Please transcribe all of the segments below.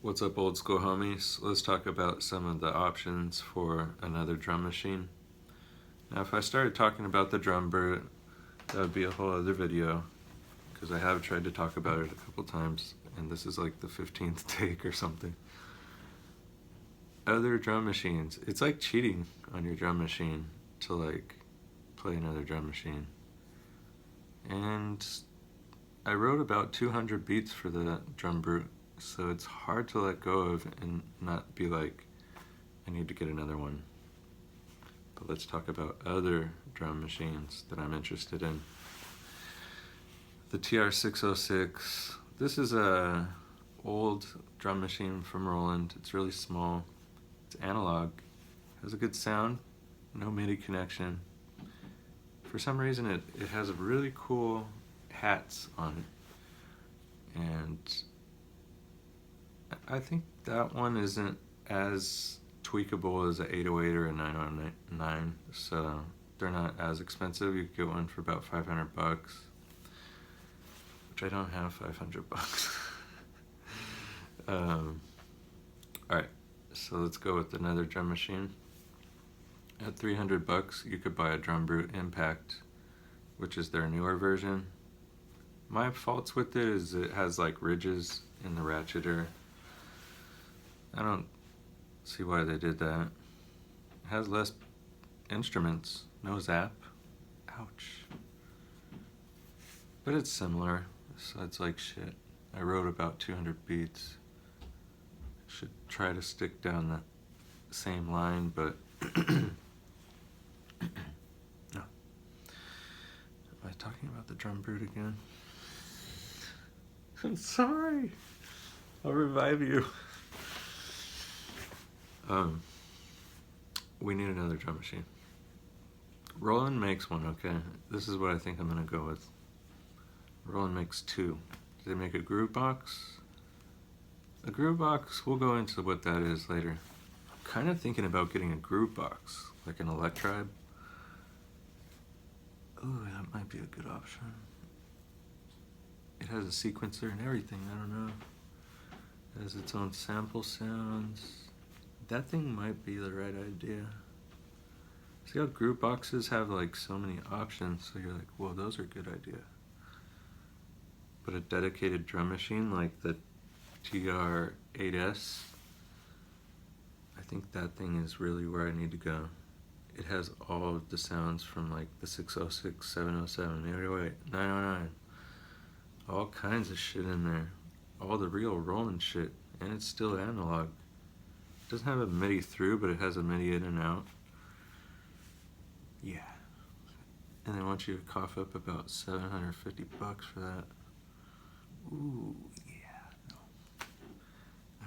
What's up, old school homies? Let's talk about some of the options for another drum machine. Now, if I started talking about the Drum Brute, that would be a whole other video, because I have tried to talk about it a couple times, and this is like the 15th take or something. Other drum machines. It's like cheating on your drum machine to like play another drum machine. And I wrote about 200 beats for the Drum Brute, so it's hard to let go of and not be like, I need to get another one. But let's talk about other drum machines that I'm interested in. The TR-606. This is a old drum machine from Roland. It's really small. It's analog. Has a good sound. No MIDI connection. For some reason it has really cool hats on it. And I think that one isn't as tweakable as an 808 or a 909, so they're not as expensive. You could get one for about $500, which I don't have $500. Alright, so let's go with another drum machine. At $300 you could buy a Drum Brute Impact, which is their newer version. My faults with it is it has like ridges in the ratcheter. I don't see why they did that. It has less instruments, no zap. Ouch. But it's similar, so it's like shit. I wrote about 200 beats. Should try to stick down the same line, but no. Am I talking about the Drum Brute again? I'm sorry. I'll revive you. We need another drum machine. Roland makes one, okay? This is what I think I'm gonna go with. Roland makes two. Do they make a groove box? A groove box, we'll go into what that is later. I'm kind of thinking about getting a groove box, like an Electribe. Ooh, that might be a good option. It has a sequencer and everything, I don't know. It has its own sample sounds. That thing might be the right idea. See how groove boxes have like so many options, so you're like, whoa, those are a good idea. But a dedicated drum machine like the TR-8S, I think that thing is really where I need to go. It has all of the sounds from like the 606, 707, 808, 909. All kinds of shit in there. All the real Roland shit, and it's still analog. It doesn't have a MIDI through, but it has a MIDI in and out. Yeah. And they want you to cough up about $750 for that. Ooh, yeah, no.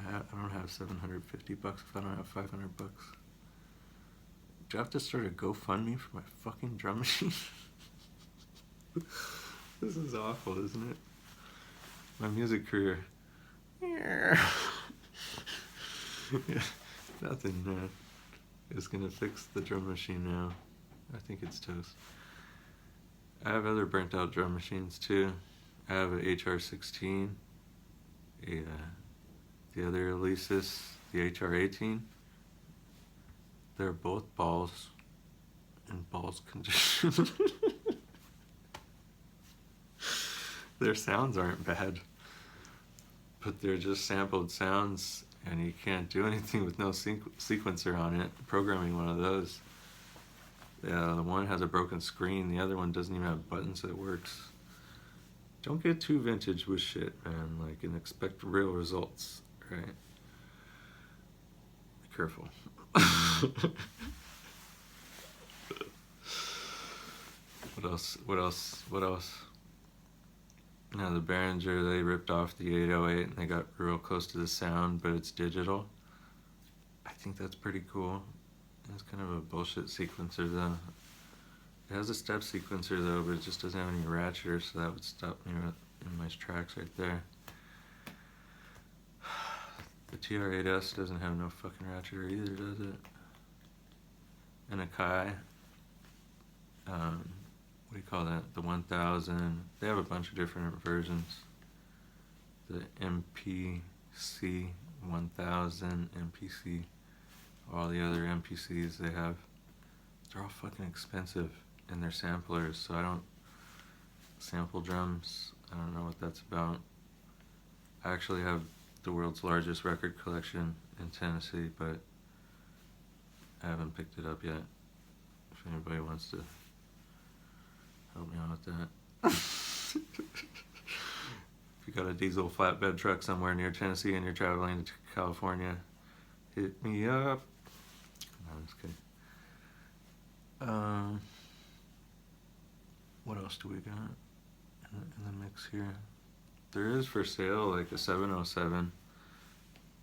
I don't have $750 if I don't have $500. Do I have to start a GoFundMe for my fucking drum machine? This is awful, isn't it? My music career. Yeah, nothing is gonna fix the drum machine now. I think it's toast. I have other burnt out drum machines too. I have an HR-16, the other Alesis, the HR-18. They're both balls in balls condition. Their sounds aren't bad, but they're just sampled sounds, and you can't do anything with no sequencer on it. Programming one of those. Yeah, the one has a broken screen, the other one doesn't even have buttons that works. Don't get too vintage with shit, man, like, and expect real results, right? Be careful. What else? Now the Behringer, they ripped off the 808 and they got real close to the sound, but it's digital. I think that's pretty cool. It's kind of a bullshit sequencer though. It has a step sequencer though, but it just doesn't have any ratcheters, so that would stop me in my tracks right there. The TR-8S doesn't have no fucking ratcheter either, does it? And Akai, what do you call that? The 1000. They have a bunch of different versions. The MPC 1000 MPC, all the other MPCs they have, they're all fucking expensive, and they're samplers, so I don't sample drums. I don't know what that's about. I actually have the world's largest record collection in Tennessee, but I haven't picked it up yet. If anybody wants to help me out with that. If you got a diesel flatbed truck somewhere near Tennessee and you're traveling to California, hit me up. No, I'm just kidding. What else do we got in the mix here? There is for sale like a 707,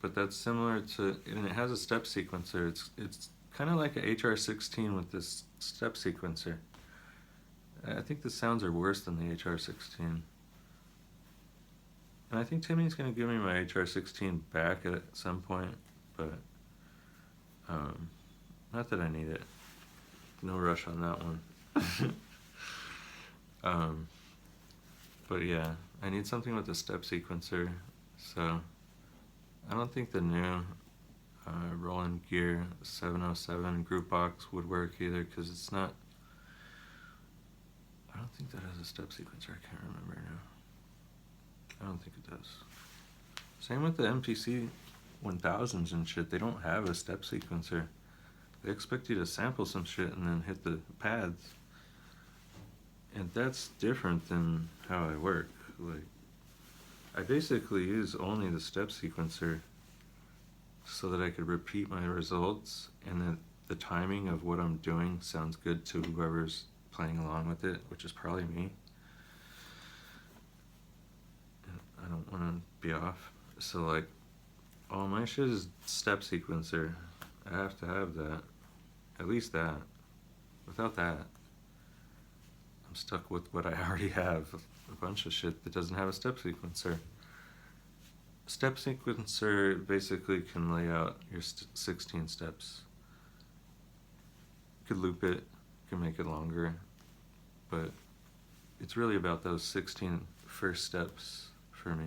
but that's similar to, and it has a step sequencer. It's kind of like a HR16 with this step sequencer. I think the sounds are worse than the HR16. And I think Timmy's going to give me my HR16 back at some point, but not that I need it. No rush on that one. But yeah, I need something with a step sequencer, so I don't think the new Roland Gear 707 group box would work either, because it's not, I don't think that has a step sequencer. I can't remember now. I don't think it does. Same with the MPC 1000s and shit. They don't have a step sequencer. They expect you to sample some shit and then hit the pads. And that's different than how I work. Like, I basically use only the step sequencer so that I could repeat my results, and that the timing of what I'm doing sounds good to whoever's playing along with it, which is probably me. I don't want to be off. So like, all my shit is step sequencer. I have to have that. At least that. Without that, I'm stuck with what I already have. A bunch of shit that doesn't have a step sequencer. Step sequencer basically can lay out your 16 steps. You could loop it, you can make it longer, but it's really about those 16 first steps for me.